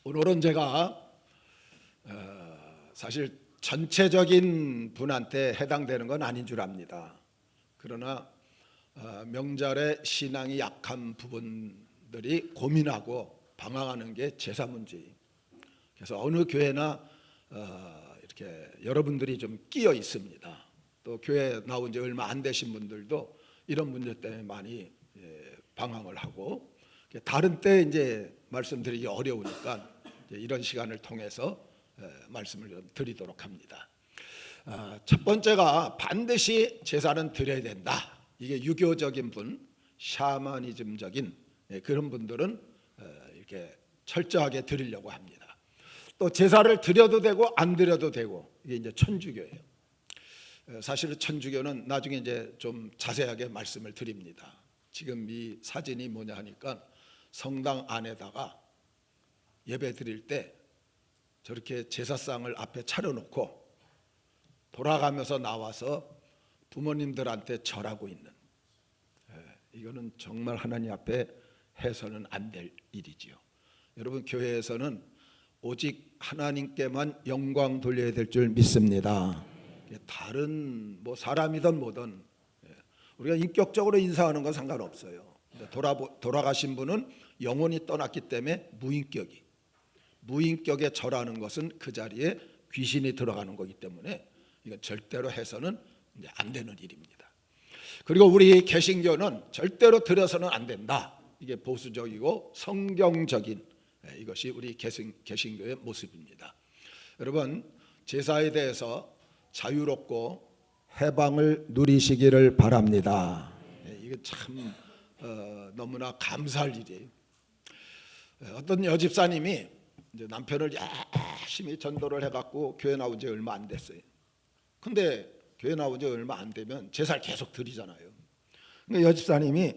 오늘은 제가 사실 전체적인 분한테 해당되는 건 아닌 줄 압니다. 그러나 명절에 신앙이 약한 부분들이 고민하고 방황하는 게 제사 문제예요. 그래서 어느 교회나 이렇게 여러분들이 좀 끼어 있습니다. 또 교회 나온 지 얼마 안 되신 분들도 이런 문제 때문에 많이 방황을 하고, 다른 때 이제 말씀드리기 어려우니까 이런 시간을 통해서 말씀을 좀 드리도록 합니다. 첫 번째가 반드시 제사는 드려야 된다. 이게 유교적인 분, 샤머니즘적인 그런 분들은 이렇게 철저하게 드리려고 합니다. 또 제사를 드려도 되고 안 드려도 되고, 이게 이제 천주교예요. 사실은 천주교는 나중에 이제 좀 자세하게 말씀을 드립니다. 지금 이 사진이 뭐냐 하니까 성당 안에다가 예배 드릴 때 저렇게 제사상을 앞에 차려놓고 돌아가면서 나와서 부모님들한테 절하고 있는, 이거는 정말 하나님 앞에 해서는 안 될 일이지요. 여러분, 교회에서는 오직 하나님께만 영광 돌려야 될 줄 믿습니다. 다른 뭐 사람이든 뭐든 우리가 인격적으로 인사하는 건 상관없어요. 돌아가신 분은 영혼이 떠났기 때문에 무인격에 절하는 것은 그 자리에 귀신이 들어가는 거기 때문에 이건 절대로 해서는 이제 안 되는 일입니다. 그리고 우리 개신교는 절대로 드려서는 안 된다. 이게 보수적이고 성경적인 이것이 우리 개신교의 모습입니다. 여러분, 제사에 대해서 자유롭고 해방을 누리시기를 바랍니다. 이게 참 너무나 감사할 일이에요. 어떤 여집사님이 이제 남편을 열심히 전도를 해갖고 교회 나온 지 얼마 안 됐어요. 근데 교회 나온 지 얼마 안 되면 제사를 계속 드리잖아요. 그러니까 여집사님이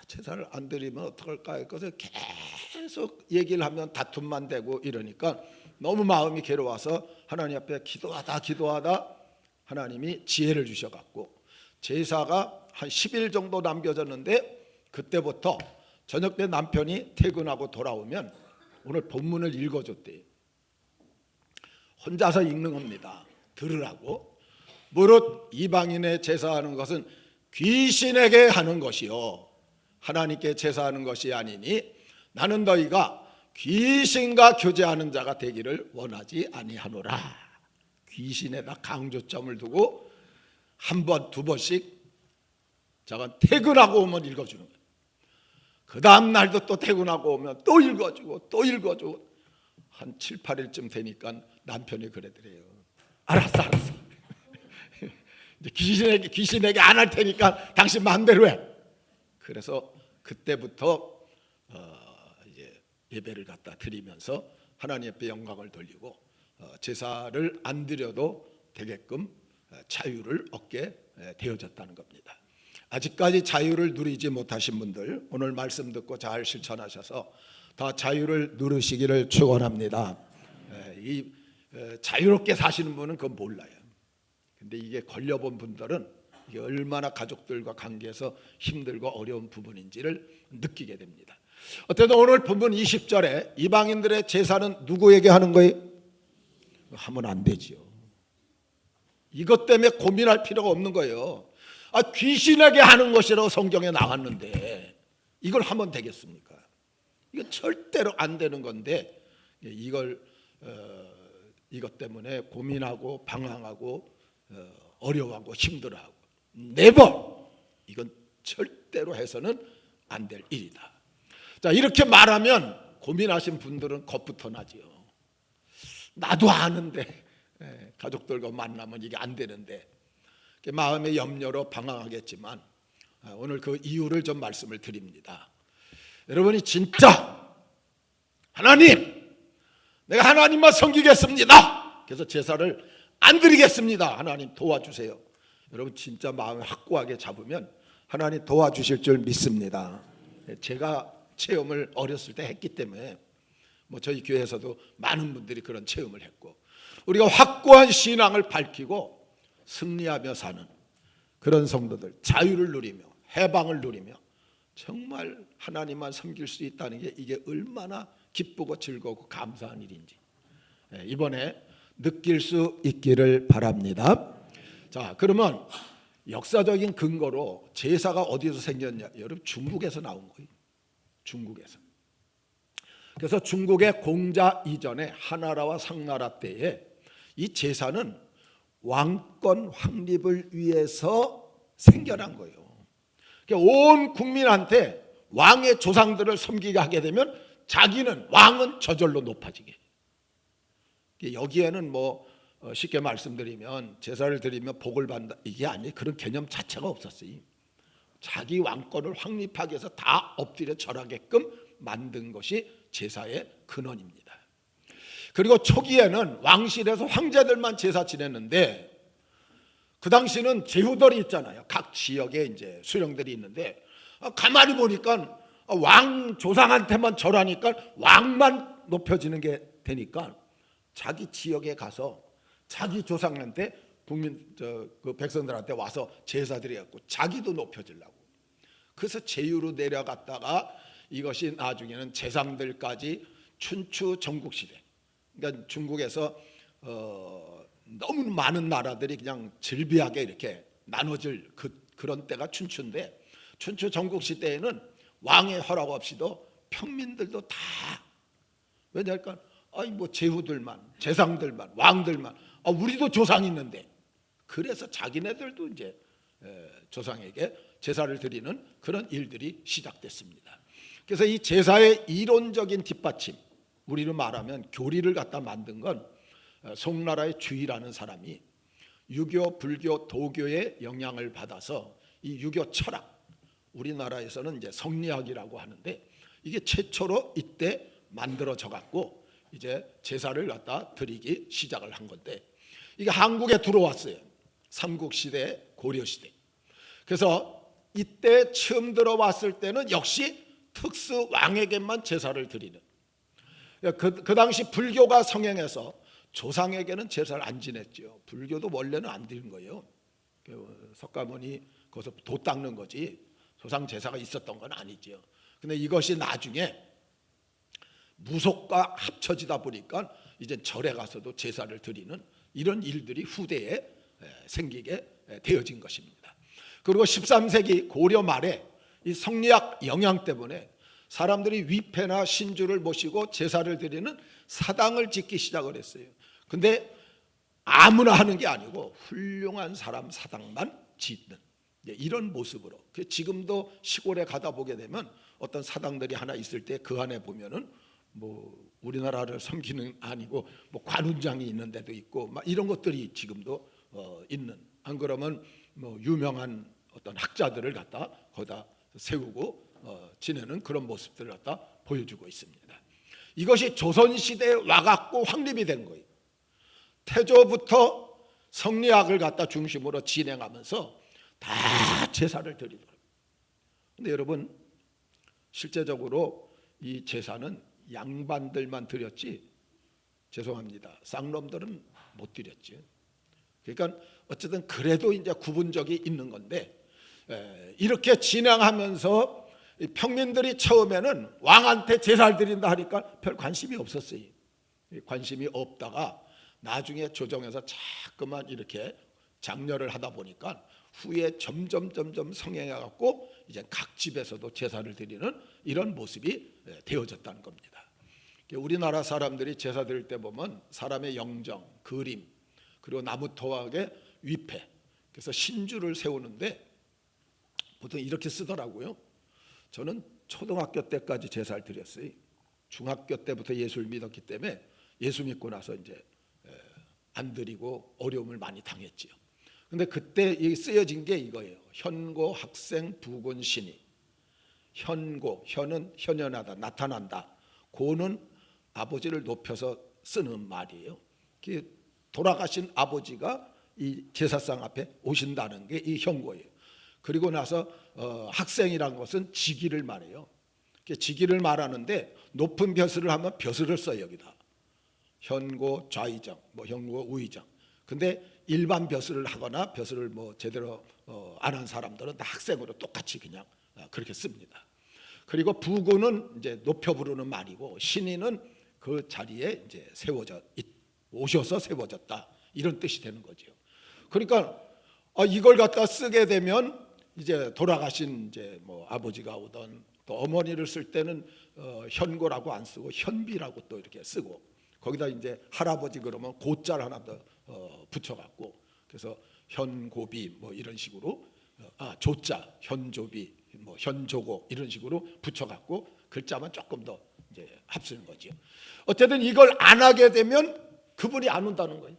제사를 안 드리면 어떡할까? 그래서 계속 얘기를 하면 다툼만 되고 이러니까 너무 마음이 괴로워서 하나님 앞에 기도하다 하나님이 지혜를 주셔갖고 제사가 한 10일 정도 남겨졌는데, 그때부터 저녁 때 남편이 퇴근하고 돌아오면 오늘 본문을 읽어줬대요. 혼자서 읽는 겁니다. 들으라고. 무릇 이방인의 제사하는 것은 귀신에게 하는 것이요 하나님께 제사하는 것이 아니니 나는 너희가 귀신과 교제하는 자가 되기를 원하지 아니하노라. 귀신에다 강조점을 두고 한 번, 두 번씩 저건 퇴근하고 오면 읽어주는 거예요. 그 다음 날도 또 퇴근하고 오면 또 읽어주고 또 읽어주고 한 7, 8일쯤 되니까 남편이 그러더래요. 알았어. 이제 귀신에게 안 할 테니까 당신 마음대로 해. 그래서 그때부터 이제 예배를 갖다 드리면서 하나님 앞에 영광을 돌리고 제사를 안 드려도 되게끔 자유를 얻게 되어졌다는 겁니다. 아직까지 자유를 누리지 못하신 분들, 오늘 말씀 듣고 잘 실천하셔서 다 자유를 누리시기를 축원합니다. 이 자유롭게 사시는 분은 그건 몰라요. 근데 이게 걸려본 분들은 이게 얼마나 가족들과 관계에서 힘들고 어려운 부분인지를 느끼게 됩니다. 어쨌든 오늘 본문 20절에 이방인들의 제사는 누구에게 하는 거예요? 하면 안 되지요. 이것 때문에 고민할 필요가 없는 거예요. 귀신에게 하는 것이라고 성경에 나왔는데 이걸 하면 되겠습니까? 이거 절대로 안 되는 건데 이것 때문에 고민하고 방황하고 어려워하고 힘들어하고, 네버! 이건 절대로 해서는 안 될 일이다. 자, 이렇게 말하면 고민하신 분들은 겁부터 나지요. 나도 아는데 가족들과 만나면 이게 안 되는데 마음의 염려로 방황하겠지만 오늘 그 이유를 좀 말씀을 드립니다. 여러분이 진짜 하나님, 내가 하나님만 섬기겠습니다. 그래서 제사를 안 드리겠습니다. 하나님 도와주세요. 여러분 진짜 마음을 확고하게 잡으면 하나님 도와주실 줄 믿습니다. 제가 체험을 어렸을 때 했기 때문에 저희 교회에서도 많은 분들이 그런 체험을 했고, 우리가 확고한 신앙을 밝히고 승리하며 사는 그런 성도들, 자유를 누리며 해방을 누리며 정말 하나님만 섬길 수 있다는 게 이게 얼마나 기쁘고 즐거우고 감사한 일인지 이번에 느낄 수 있기를 바랍니다. 자, 그러면 역사적인 근거로 제사가 어디서 생겼냐? 여러분, 중국에서 나온 거예요. 중국에서. 그래서 중국의 공자 이전에 하나라와 상나라 때에 이 제사는 왕권 확립을 위해서 생겨난 거예요. 그러니까 온 국민한테 왕의 조상들을 섬기게 하게 되면 자기는, 왕은 저절로 높아지게. 여기에는 뭐 쉽게 말씀드리면 제사를 드리면 복을 받는다, 이게 아니에요. 그런 개념 자체가 없었어요. 자기 왕권을 확립하기 위해서 다 엎드려 절하게끔 만든 것이 제사의 근원입니다. 그리고 초기에는 왕실에서 황제들만 제사 지냈는데, 그 당시는 제후들이 있잖아요. 각 지역에 이제 수령들이 있는데, 가만히 보니까 왕 조상한테만 절하니까 왕만 높여지는 게 되니까 자기 지역에 가서 자기 조상한테 그 백성들한테 와서 제사드려갖고 자기도 높여지려고. 그래서 제유로 내려갔다가 이것이 나중에는 재상들까지 춘추 전국시대, 그러니까 중국에서 너무 많은 나라들이 그냥 즐비하게 이렇게 나눠질 그런 때가 춘추인데, 춘추 전국시대에는 왕의 허락 없이도 평민들도 다, 왜냐니까 뭐 제후들만, 재상들만, 왕들만, 우리도 조상이 있는데, 그래서 자기네들도 이제 조상에게 제사를 드리는 그런 일들이 시작됐습니다. 그래서 이 제사의 이론적인 뒷받침, 우리로 말하면 교리를 갖다 만든 건 송나라의 주의라는 사람이 유교, 불교, 도교의 영향을 받아서 이 유교 철학, 우리나라에서는 이제 성리학이라고 하는데, 이게 최초로 이때 만들어져 갖고 이제 제사를 갖다 드리기 시작을 한 건데, 이게 한국에 들어왔어요. 삼국시대, 고려시대. 그래서 이때 처음 들어왔을 때는 역시 특수 왕에게만 제사를 드리는, 그 당시 불교가 성행해서 조상에게는 제사를 안 지냈죠. 불교도 원래는 안 드린 거예요. 석가모니 거기서 도 닦는 거지 조상 제사가 있었던 건 아니죠. 근데 이것이 나중에 무속과 합쳐지다 보니까 이제 절에 가서도 제사를 드리는 이런 일들이 후대에 생기게 되어진 것입니다. 그리고 13세기 고려 말에 이 성리학 영향 때문에 사람들이 위패나 신주를 모시고 제사를 드리는 사당을 짓기 시작을 했어요. 근데 아무나 하는 게 아니고 훌륭한 사람 사당만 짓는 이런 모습으로. 지금도 시골에 가다 보게 되면 어떤 사당들이 하나 있을 때 그 안에 보면은 뭐 우리나라를 섬기는 아니고 뭐 관훈장이 있는 데도 있고 막 이런 것들이 지금도 있는, 안 그러면 뭐 유명한 어떤 학자들을 갖다 거기다 세우고 지내는 그런 모습들을 갖다 보여주고 있습니다. 이것이 조선시대에 와갖고 확립이 된 거예요. 태조부터 성리학을 갖다 중심으로 진행하면서 다 제사를 드리더라고요. 근데 여러분, 실제적으로 이 제사는 양반들만 드렸지, 죄송합니다, 쌍놈들은 못 드렸죠. 그러니까 어쨌든 그래도 이제 구분적이 있는 건데, 이렇게 진행하면서 평민들이 처음에는 왕한테 제사를 드린다 하니까 별 관심이 없었어요. 관심이 없다가 나중에 조정해서 자꾸만 이렇게 장려를 하다 보니까 후에 점점 성행해갖고 이제 각 집에서도 제사를 드리는 이런 모습이 되어졌다는 겁니다. 우리나라 사람들이 제사 드릴 때 보면 사람의 영정, 그림, 그리고 나무 토막에 위패, 그래서 신주를 세우는데 보통 이렇게 쓰더라고요. 저는 초등학교 때까지 제사를 드렸어요. 중학교 때부터 예수를 믿었기 때문에 예수 믿고 나서 이제 안 드리고 어려움을 많이 당했지요. 근데 그때 쓰여진 게 이거예요. 현고 학생 부곤 신이. 현고, 현은 현현하다, 나타난다. 고는 아버지를 높여서 쓰는 말이에요. 돌아가신 아버지가 이 제사상 앞에 오신다는 게 이 현고예요. 그리고 나서 학생이라는 것은 직위를 말해요. 직위를 말하는데 높은 벼슬을 하면 벼슬을 써요. 여기다 현고 좌의정, 뭐 현고 우의정. 근데 일반 벼슬을 하거나 벼슬을 뭐 제대로 안 한 사람들은 다 학생으로 똑같이 그냥 그렇게 씁니다. 그리고 부군은 이제 높여 부르는 말이고 신인은 그 자리에 이제 오셔서 세워졌다 이런 뜻이 되는 거죠. 그러니까 이걸 갖다 쓰게 되면 이제 돌아가신 이제 뭐 아버지가 오던 또 어머니를 쓸 때는 현고라고 안 쓰고 현비라고 또 이렇게 쓰고 거기다 이제 할아버지 그러면 고자를 하나 더 붙여갖고 그래서 현고비 뭐 이런 식으로 조자 현조비 뭐 현조고 이런 식으로 붙여갖고 글자만 조금 더 이제 합쓰는 거죠. 어쨌든 이걸 안 하게 되면 그분이 안 온다는 거예요.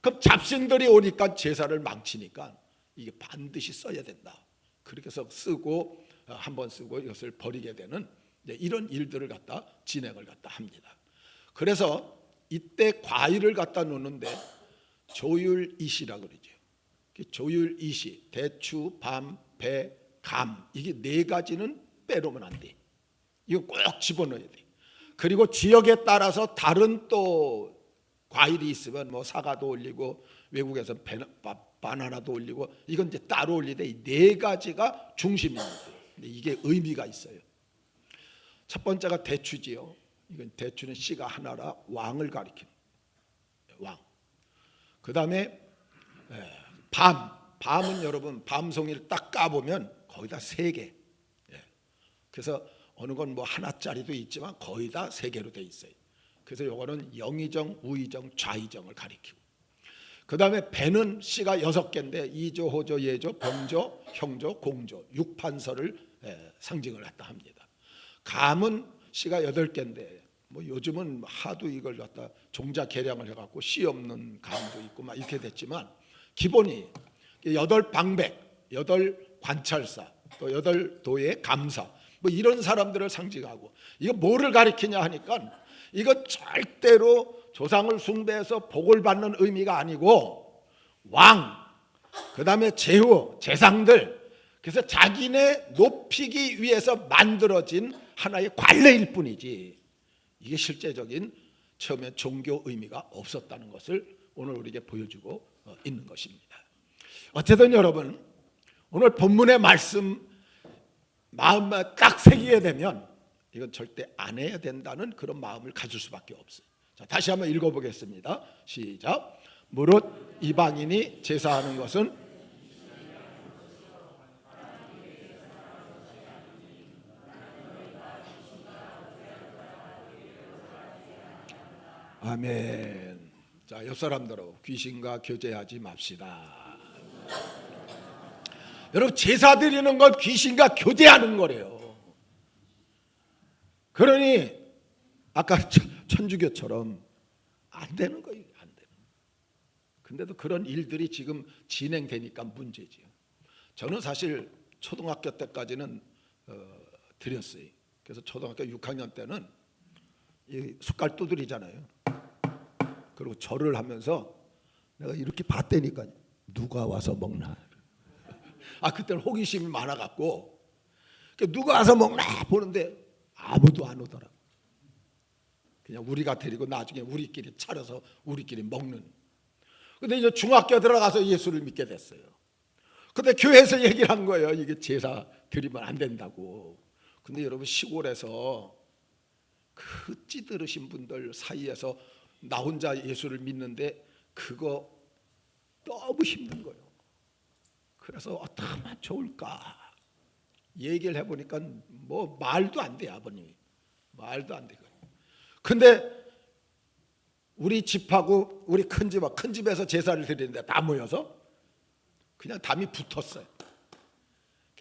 그럼 잡신들이 오니까 제사를 망치니까 이게 반드시 써야 된다. 그렇게 해서 쓰고 한번 쓰고 이것을 버리게 되는 이런 일들을 갖다 진행을 갖다 합니다. 그래서 이때 과일을 갖다 놓는데 조율이시라 그러죠. 조율이시 대추, 밤, 배, 감 이게 네 가지는 빼놓으면 안 돼. 이거 꼭 집어넣어야 돼. 그리고 지역에 따라서 다른 또 과일이 있으면 뭐 사과도 올리고 외국에서 바나나도 올리고 이건 이제 따로 올리되 이 네 가지가 중심입니다. 근데 이게 의미가 있어요. 첫 번째가 대추지요. 이건 대추는 씨가 하나라 왕을 가리키는 왕. 그 다음에 밤은 여러분 밤송이를 딱 까보면 거의 다 세 개. 그래서 어느 건 뭐 하나짜리도 있지만 거의 다 세 개로 돼 있어요. 그래서 요거는 영의정, 우의정, 좌의정을 가리키고 그 다음에 배는 씨가 6개인데 이조, 호조, 예조, 병조, 형조, 공조 6판서를 상징을 갖다 합니다. 감은 씨가 8개인데 뭐 요즘은 하도 이걸 갖다 종자 개량을 해갖고 씨 없는 감도 있고 막 이렇게 됐지만 기본이 8방백, 8관찰사, 또 8도의 감사 뭐 이런 사람들을 상징하고 이거 뭐를 가리키냐 하니까 이거 절대로 조상을 숭배해서 복을 받는 의미가 아니고 왕, 그 다음에 제후, 재상들 그래서 자기네 높이기 위해서 만들어진 하나의 관례일 뿐이지 이게 실제적인 처음에 종교 의미가 없었다는 것을 오늘 우리에게 보여주고 있는 것입니다. 어쨌든 여러분 오늘 본문의 말씀 마음에 딱 새기게 되면 이건 절대 안 해야 된다는 그런 마음을 가질 수밖에 없어요. 자, 다시 한번 읽어보겠습니다. 시작. 무릇 이방인이 제사하는 것은 아멘. 자, 옆 사람들하고 귀신과 교제하지 맙시다. 여러분 제사 드리는 건 귀신과 교제하는 거래요. 그러니 아까 천주교처럼 안 되는 거예요. 안 되는. 근데도 그런 일들이 지금 진행되니까 문제지요. 저는 사실 초등학교 때까지는 드렸어요. 그래서 초등학교 6학년 때는 이 숟갈 두드리잖아요. 그리고 절을 하면서 내가 이렇게 봤다니까 누가 와서 먹나. 그때는 호기심이 많아갖고 누가 와서 먹나 보는데 아무도 안 오더라. 그냥 우리가 데리고 나중에 우리끼리 차려서 우리끼리 먹는. 근데 이제 중학교 들어가서 예수를 믿게 됐어요. 근데 교회에서 얘기를 한 거예요. 이게 제사 드리면 안 된다고. 근데 여러분 시골에서 그 찌들으신 분들 사이에서 나 혼자 예수를 믿는데 그거 너무 힘든 거예요. 그래서 어떻게 하면 좋을까 얘기를 해보니까 뭐 말도 안 돼요. 아버님이 말도 안 되고. 근데 우리 집하고 우리 큰 집에서 제사를 드리는데 다 모여서 그냥 담이 붙었어요.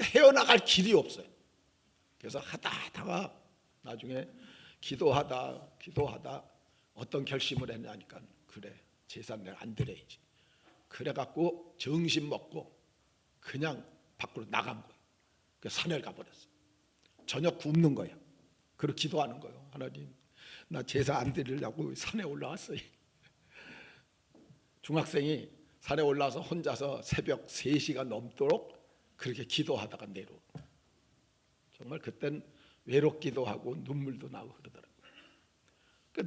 헤어나갈 길이 없어요. 그래서 하다가 나중에 기도하다 어떤 결심을 했냐니까 그래 제사 내가 안 드려야지. 그래갖고 정신 먹고 그냥 밖으로 나간 거예요. 그래서 산에 가버렸어요. 저녁 굶는 거예요. 그리고 기도하는 거예요. 하나님 나 제사 안 드리려고 산에 올라왔어요. 중학생이 산에 올라와서 혼자서 새벽 3시가 넘도록 그렇게 기도하다가 내려오고 정말 그땐 외롭기도 하고 눈물도 나고 그러더라고요.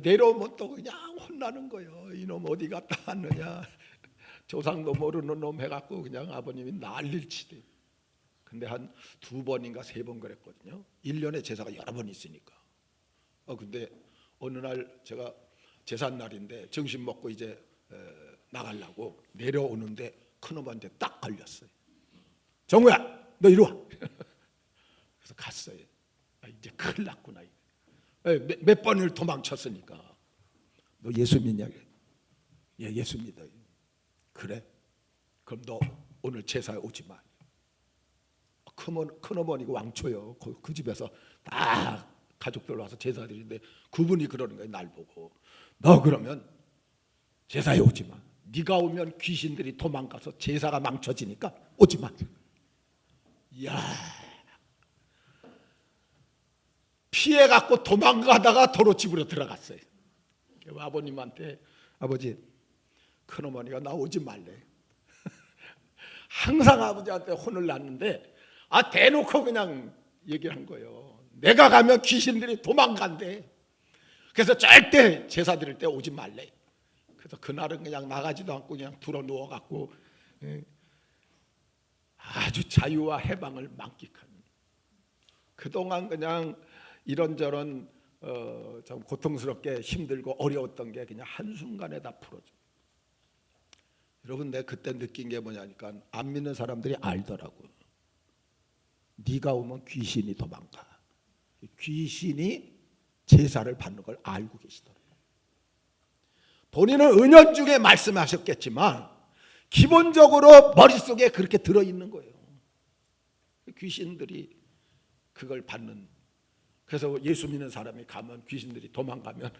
내려오면 또 그냥 혼나는 거예요. 이놈 어디 갔다 왔느냐. 조상도 모르는 놈 해갖고 그냥 아버님이 난리를 치대. 근데 한 2번인가 3번 그랬거든요. 1년에 제사가 여러 번 있으니까. 근데 어느 날 제가 제삿날인데 점심 먹고 이제 나가려고 내려오는데 큰엄마한테 딱 걸렸어요. 정우야, 너 이리 와. 그래서 갔어요. 이제 큰일 났구나. 몇 번을 도망쳤으니까. 너 예수 믿냐? 예, 예수 믿어요. 그래? 그럼 너 오늘 제사에 오지 마. 큰어머니가 왕초요. 그 집에서 다 가족들 와서 제사 드리는데 그분이 그러는 거예요. 날 보고. 너 그러면 제사에 오지 마. 네가 오면 귀신들이 도망가서 제사가 망쳐지니까 오지 마. 이야, 피해갖고 도망가다가 도로 집으로 들어갔어요. 아버님한테 아버지, 큰어머니가 나 오지 말래. 항상 아버지한테 혼을 났는데 대놓고 그냥 얘기한 거예요. 내가 가면 귀신들이 도망간대. 그래서 절대 제사 드릴 때 오지 말래. 그래서 그날은 그냥 나가지도 않고 그냥 들어 누워갖고 아주 자유와 해방을 만끽한. 그동안 그냥 이런저런 좀 고통스럽게 힘들고 어려웠던 게 그냥 한순간에 다 풀어져. 여러분, 내가 그때 느낀 게 뭐냐니까 안 믿는 사람들이 알더라고요. 네가 오면 귀신이 도망가. 귀신이 제사를 받는 걸 알고 계시더라고요. 본인은 은연중에 말씀하셨겠지만 기본적으로 머릿속에 그렇게 들어있는 거예요. 귀신들이 그걸 받는. 그래서 예수 믿는 사람이 가면 귀신들이 도망가면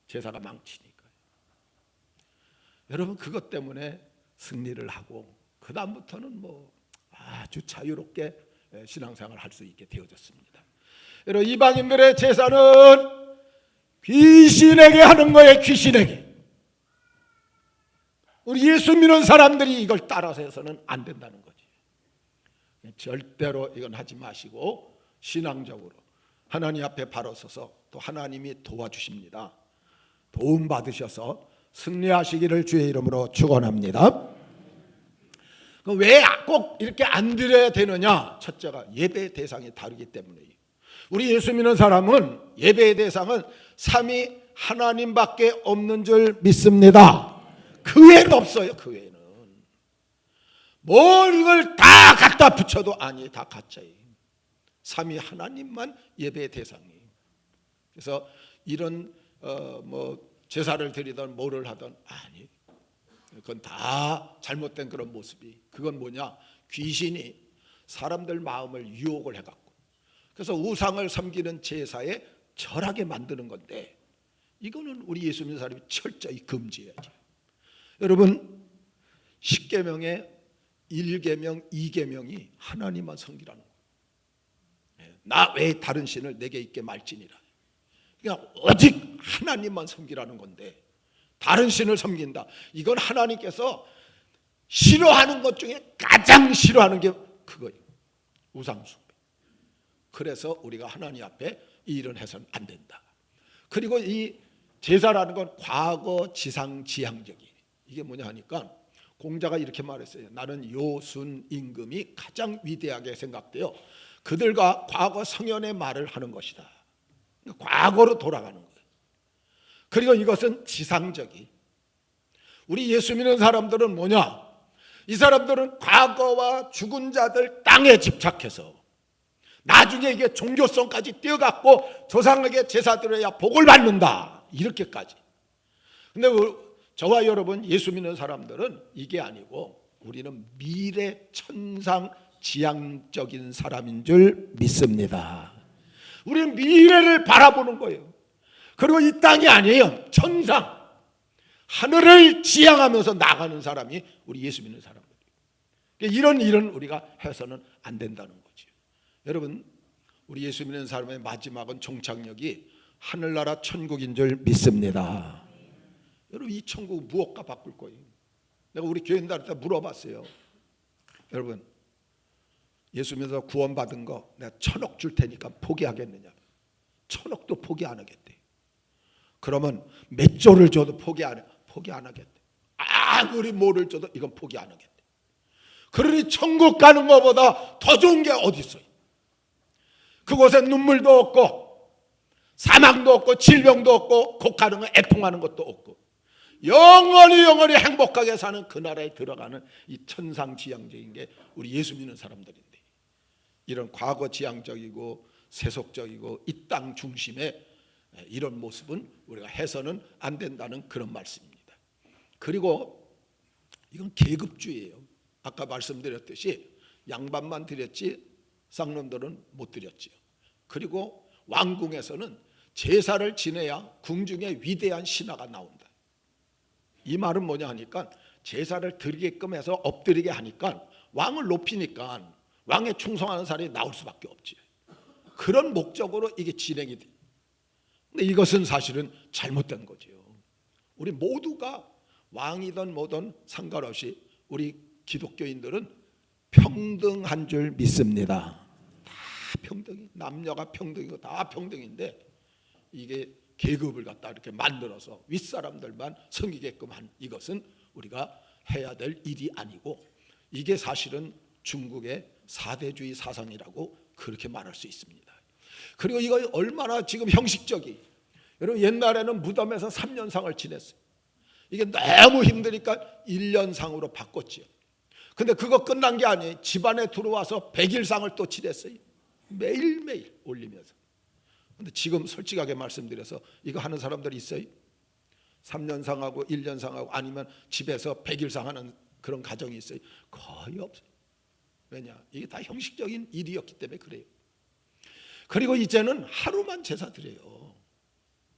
제사가 망치니까요. 여러분, 그것 때문에 승리를 하고 그 다음부터는 뭐 아주 자유롭게 신앙생활을 할 수 있게 되어졌습니다. 여러분, 이방인들의 제사는 귀신에게 하는 거예요. 귀신에게. 우리 예수 믿는 사람들이 이걸 따라서 해서는 안 된다는 거지. 절대로 이건 하지 마시고 신앙적으로 하나님 앞에 바로 서서 또 하나님이 도와주십니다. 도움 받으셔서 승리하시기를 주의 이름으로 축원합니다. 왜 꼭 이렇게 안 드려야 되느냐? 첫째가 예배의 대상이 다르기 때문이에요. 우리 예수 믿는 사람은 예배의 대상은 삼위 하나님밖에 없는 줄 믿습니다. 그 외에는 없어요. 그 외에는 뭘 이걸 다 갖다 붙여도 아니, 다 가짜예요. 삼위 하나님만 예배의 대상이에요. 그래서 이런 뭐 제사를 드리던 뭐를 하던 아니, 그건 다 잘못된 그런 모습이. 그건 뭐냐? 귀신이 사람들 마음을 유혹을 해갖고 그래서 우상을 섬기는 제사에 절하게 만드는 건데 이거는 우리 예수 믿는 사람이 철저히 금지해야죠. 여러분, 10계명에 1계명, 2계명이 하나님만 섬기라는 거예요. 나 외에 다른 신을 내게 있게 말지니라. 그러니까 오직 하나님만 섬기라는 건데 다른 신을 섬긴다. 이건 하나님께서 싫어하는 것 중에 가장 싫어하는 게 그거예요. 우상숭배. 그래서 우리가 하나님 앞에 이 일은 해서는 안 된다. 그리고 이 제사라는 건 과거 지상지향적이에요. 이게 뭐냐 하니까 공자가 이렇게 말했어요. 나는 요순 임금이 가장 위대하게 생각돼요. 그들과 과거 성현의 말을 하는 것이다. 과거로 돌아가는 거예요. 그리고 이것은 지상적이. 우리 예수 믿는 사람들은 뭐냐? 이 사람들은 과거와 죽은 자들 땅에 집착해서 나중에 이게 종교성까지 띄어갖고 조상에게 제사 드려야 복을 받는다. 이렇게까지. 근데 저와 여러분 예수 믿는 사람들은 이게 아니고 우리는 미래 천상 지향적인 사람인 줄 믿습니다. 우리는 미래를 바라보는 거예요. 그리고 이 땅이 아니에요. 천상 하늘을 지향하면서 나가는 사람이 우리 예수 믿는 사람들이에요. 이런 일은 우리가 해서는 안 된다는 거죠. 여러분, 우리 예수 믿는 사람의 마지막은 종착역이 하늘나라 천국인 줄 믿습니다. 여러분, 이 천국 무엇과 바꿀 거예요? 내가 우리 교인들한테 물어봤어요. 여러분, 예수 믿어서 구원받은 거 내가 1,000억 줄 테니까 포기하겠느냐? 1,000억도 포기 안 하겠대. 그러면 몇 조를 줘도 포기 안 하겠대. 아무리 뭐를 줘도 이건 포기 안 하겠대. 그러니 천국 가는 것보다 더 좋은 게 어디 있어요? 그곳에 눈물도 없고 사망도 없고 질병도 없고 곡하는 거 애통하는 것도 없고 영원히 행복하게 사는 그 나라에 들어가는 이 천상지향적인 게 우리 예수 믿는 사람들인데, 이런 과거지향적이고 세속적이고 이 땅 중심의 이런 모습은 우리가 해서는 안 된다는 그런 말씀입니다. 그리고 이건 계급주의예요. 아까 말씀드렸듯이 양반만 드렸지 쌍놈들은 못 드렸지요. 그리고 왕궁에서는 제사를 지내야 궁중에 위대한 신하가 나온다. 이 말은 뭐냐 하니까 제사를 드리게끔 해서 엎드리게 하니까 왕을 높이니까 왕에 충성하는 사람이 나올 수밖에 없지. 그런 목적으로 이게 진행이 돼. 근데 이것은 사실은 잘못된 거죠. 우리 모두가 왕이든 뭐든 상관없이 우리 기독교인들은 평등한 줄 믿습니다. 다 평등이, 남녀가 평등이고 다 평등인데 이게 계급을 갖다 이렇게 만들어서 윗사람들만 섬기게끔 한 이것은 우리가 해야 될 일이 아니고, 이게 사실은 중국의 사대주의 사상이라고 그렇게 말할 수 있습니다. 그리고 이거 얼마나 지금 형식적이, 여러분 옛날에는 무덤에서 3년상을 지냈어요. 이게 너무 힘드니까 1년상으로 바꿨지요. 근데 그거 끝난 게 아니에요. 집안에 들어와서 100일상을 또 지냈어요. 매일매일 올리면서. 근데 지금 솔직하게 말씀드려서 이거 하는 사람들이 있어요? 3년상하고 1년상하고 아니면 집에서 100일상 하는 그런 가정이 있어요? 거의 없어요. 왜냐? 이게 다 형식적인 일이었기 때문에 그래요. 그리고 이제는 하루만 제사 드려요.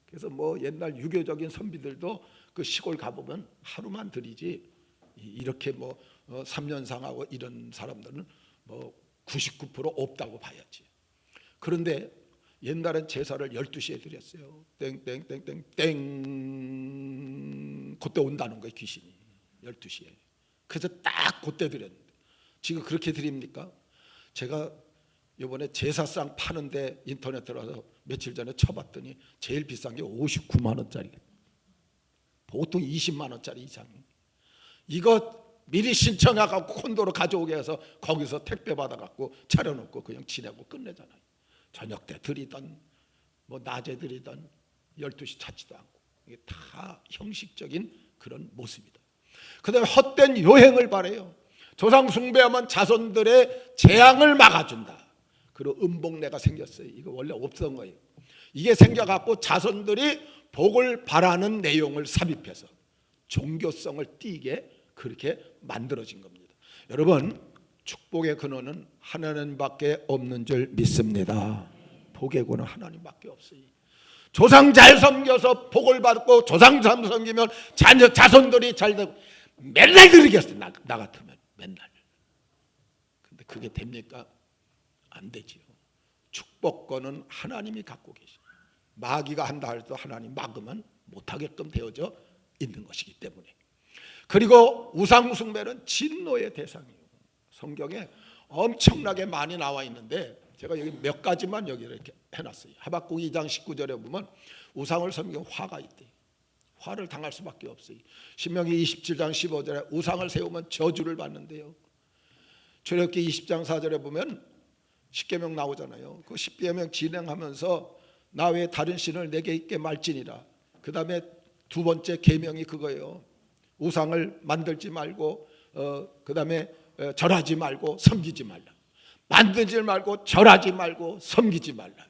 그래서 뭐 옛날 유교적인 선비들도 그 시골 가보면 하루만 드리지, 이렇게 뭐 3년상하고 이런 사람들은 뭐 99% 없다고 봐야지. 그런데 옛날엔 제사를 12시에 드렸어요. 땡땡땡땡땡 그때 온다는 거예요, 귀신이. 12시에. 그래서 딱 그때 드렸는데 지금 그렇게 드립니까? 제가 이번에 제사상 파는데 인터넷 들어가서 며칠 전에 쳐봤더니 제일 비싼 게 59만 원짜리, 보통 20만 원짜리 이상이. 이거 미리 신청해갖고 콘도로 가져오게 해서 거기서 택배 받아갖고 차려놓고 그냥 지내고 끝내잖아요. 저녁 때 드리던 뭐 낮에 드리던 12시 찾지도 않고, 이게 다 형식적인 그런 모습이다. 그 다음에 헛된 요행을 바래요. 조상 숭배하면 자손들의 재앙을 막아준다. 그리고 음복내가 생겼어요. 이거 원래 없던 거예요. 이게 생겨갖고 자손들이 복을 바라는 내용을 삽입해서 종교성을 띠게 그렇게 만들어진 겁니다. 여러분, 축복의 근원은 하나님밖에 없는 줄 믿습니다. 복의 근원 하나님밖에 없어요. 조상 잘 섬겨서 복을 받고 조상 잘 섬기면 자손들이 잘 되고 맨날 그러겠어요. 나 같으면 맨날. 근데 그게 됩니까? 안 되지요. 축복권은 하나님이 갖고 계시죠. 마귀가 한다 해도 하나님 막으면 못하게끔 되어져 있는 것이기 때문에. 그리고 우상숭배는 진노의 대상이에요. 성경에 엄청나게 많이 나와 있는데 제가 여기 몇 가지만 여기 이렇게 해놨어요. 하박국 2장 19절에 보면 우상을 섬기면 화가 있대. 화를 당할 수밖에 없어요. 신명기 27장 15절에 우상을 세우면 저주를 받는데요. 출애굽기 20장 4절에 보면 십계명 나오잖아요. 그 십계명 진행하면서 나 외에 다른 신을 내게 있게 말지니라. 그 다음에 두 번째 계명이 그거예요. 우상을 만들지 말고 그 다음에 절하지 말고 섬기지 말라. 만들지 말고 절하지 말고 섬기지 말라.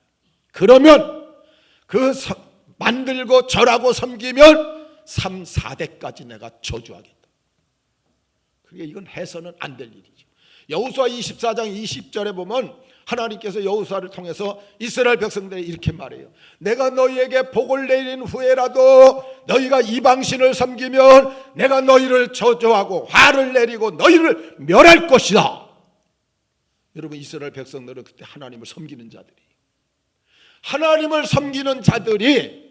그러면 그 만들고 절하고 섬기면 3, 4대까지 내가 저주하겠다. 그게 이건 해서는 안 될 일이죠. 여호수아 24장 20절에 보면 하나님께서 여호수아를 통해서 이스라엘 백성들이 이렇게 말해요. 내가 너희에게 복을 내린 후에라도 너희가 이방신을 섬기면 내가 너희를 저주하고 화를 내리고 너희를 멸할 것이다. 여러분, 이스라엘 백성들은 그때 하나님을 섬기는 자들이에요. 하나님을 섬기는 자들이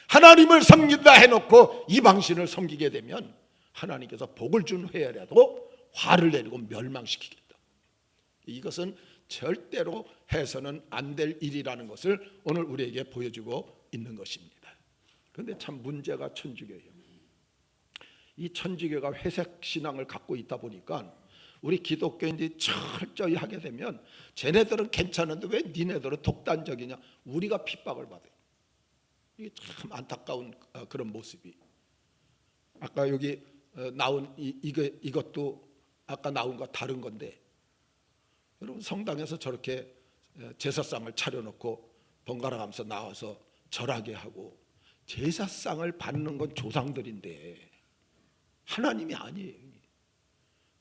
하나님을 섬긴다 해놓고 이방신을 섬기게 되면 하나님께서 복을 준 후에라도 화를 내리고 멸망시키겠다. 이것은 절대로 해서는 안 될 일이라는 것을 오늘 우리에게 보여주고 있는 것입니다. 그런데 참 문제가 천주교예요. 이 천주교가 회색 신앙을 갖고 있다 보니까 우리 기독교인들이 철저히 하게 되면 쟤네들은 괜찮은데 왜 니네들은 독단적이냐? 우리가 핍박을 받아요. 이게 참 안타까운 그런 모습이. 아까 여기 나온 이것도 아까 나온 거 다른 건데, 여러분 성당에서 저렇게 제사상을 차려놓고 번갈아 가면서 나와서 절하게 하고, 제사상을 받는 건 조상들인데 하나님이 아니에요.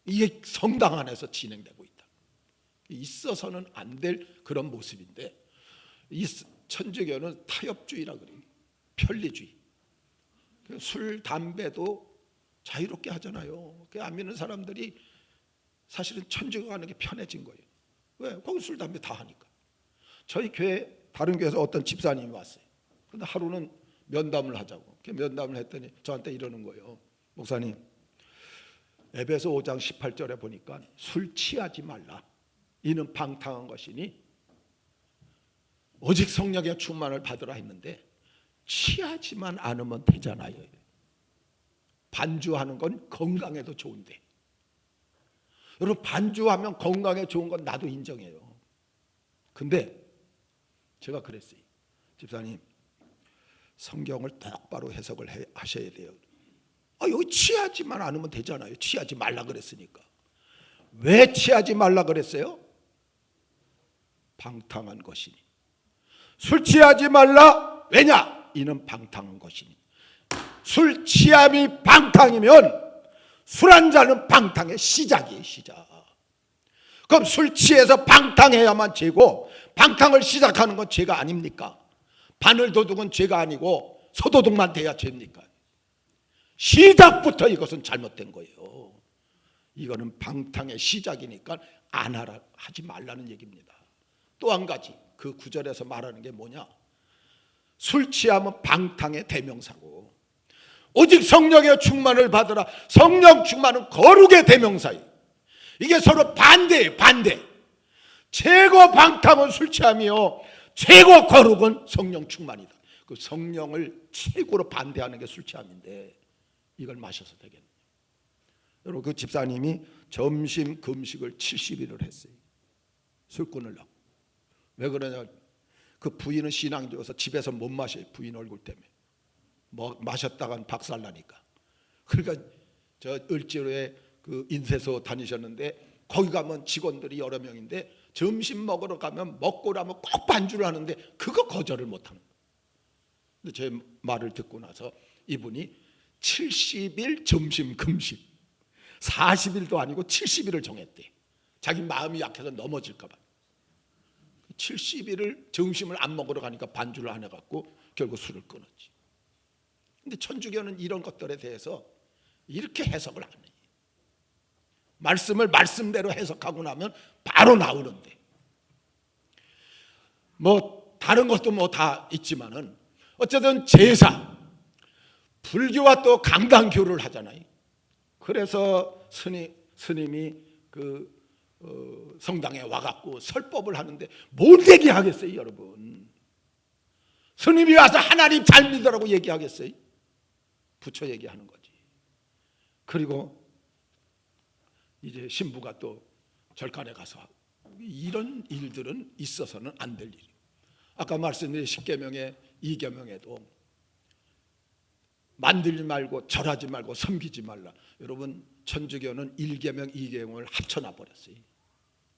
이게 성당 안에서 진행되고 있다. 있어서는 안 될 그런 모습인데, 이 천주교는 타협주의라 그래요. 편리주의. 술, 담배도 자유롭게 하잖아요. 안 믿는 사람들이 사실은 천주교 하는 게 편해진 거예요. 왜? 거기 술, 담배 다 하니까. 저희 교회 다른 교회에서 어떤 집사님이 왔어요. 근데 하루는 면담을 하자고. 면담을 했더니 저한테 이러는 거예요. 목사님, 에베소 5장 18절에 보니까 술 취하지 말라. 이는 방탕한 것이니 오직 성령의 충만을 받으라 했는데 취하지만 않으면 되잖아요. 반주하는 건 건강에도 좋은데. 여러분, 반주하면 건강에 좋은 건 나도 인정해요. 근데 제가 그랬어요. 집사님, 성경을 똑바로 해석을 하셔야 돼요. 여기 취하지만 않으면 되잖아요. 취하지 말라 그랬으니까. 왜 취하지 말라 그랬어요? 방탕한 것이니. 술 취하지 말라. 왜냐? 이는 방탕한 것이니. 술 취함이 방탕이면 술 한 잔은 방탕의 시작이에요. 시작. 그럼 술 취해서 방탕해야만 죄고, 방탕을 시작하는 건 죄가 아닙니까? 바늘도둑은 죄가 아니고 소도둑만 돼야 죄입니까? 시작부터 이것은 잘못된 거예요. 이거는 방탕의 시작이니까 안 하라, 하지 말라는 얘기입니다. 또 한 가지, 그 구절에서 말하는 게 뭐냐? 술 취하면 방탕의 대명사고, 오직 성령의 충만을 받으라. 성령 충만은 거룩의 대명사예요. 이게 서로 반대예요. 반대. 최고 방탕은 술 취함이요, 최고 거룩은 성령 충만이다. 그 성령을 최고로 반대하는 게 술 취함인데 이걸 마셔서 되겠네요. 여러분, 그 집사님이 점심 금식을 70일을 했어요. 술 끊으려고. 왜 그러냐? 그 부인은 신앙적이어서 집에서 못 마셔요. 부인 얼굴 때문에. 뭐 마셨다간 박살나니까. 그러니까 저 을지로에 그 인쇄소 다니셨는데, 거기 가면 직원들이 여러 명인데 점심 먹으러 가면 먹고 나면 꼭 반주를 하는데 그거 거절을 못하는 거예요. 근데 제 말을 듣고 나서 이분이 70일 점심 금식, 40일도 아니고 70일을 정했대. 자기 마음이 약해서 넘어질까 봐. 70일을 점심을 안 먹으러 가니까 반주를 안 해갖고 결국 술을 끊었지. 근데 천주교는 이런 것들에 대해서 이렇게 해석을 안 해요. 말씀을 말씀대로 해석하고 나면 바로 나오는데, 뭐 다른 것도 뭐 다 있지만은 어쨌든 제사, 불교와 또 강단교를 하잖아요. 그래서 스님이 그 성당에 와갖고 설법을 하는데 뭔 얘기하겠어요, 여러분? 스님이 와서 하나님 잘 믿으라고 얘기하겠어요? 부처 얘기하는 거지. 그리고 이제 신부가 또 절간에 가서 이런 일들은 있어서는 안 될 일이에요. 아까 말씀드린 10계명의 2계명에도 만들지 말고 절하지 말고 섬기지 말라. 여러분, 천주교는 1계명 2계명을 합쳐놔 버렸어요.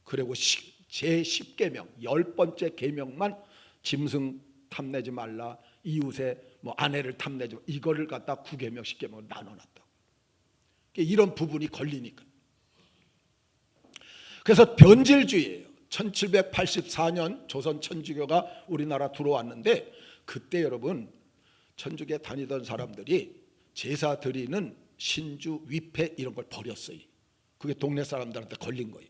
그리고 제10계명 10번째 계명만 짐승 탐내지 말라, 이웃의 뭐 아내를 탐내지 말라, 이거를 갖다 9계명 10계명을 나눠놨다고. 이런 부분이 걸리니까. 그래서 변질주의예요. 1784년 조선 천주교가 우리나라 들어왔는데, 그때 여러분 천주교에 다니던 사람들이 제사 드리는 신주, 위패 이런 걸 버렸어요. 그게 동네 사람들한테 걸린 거예요.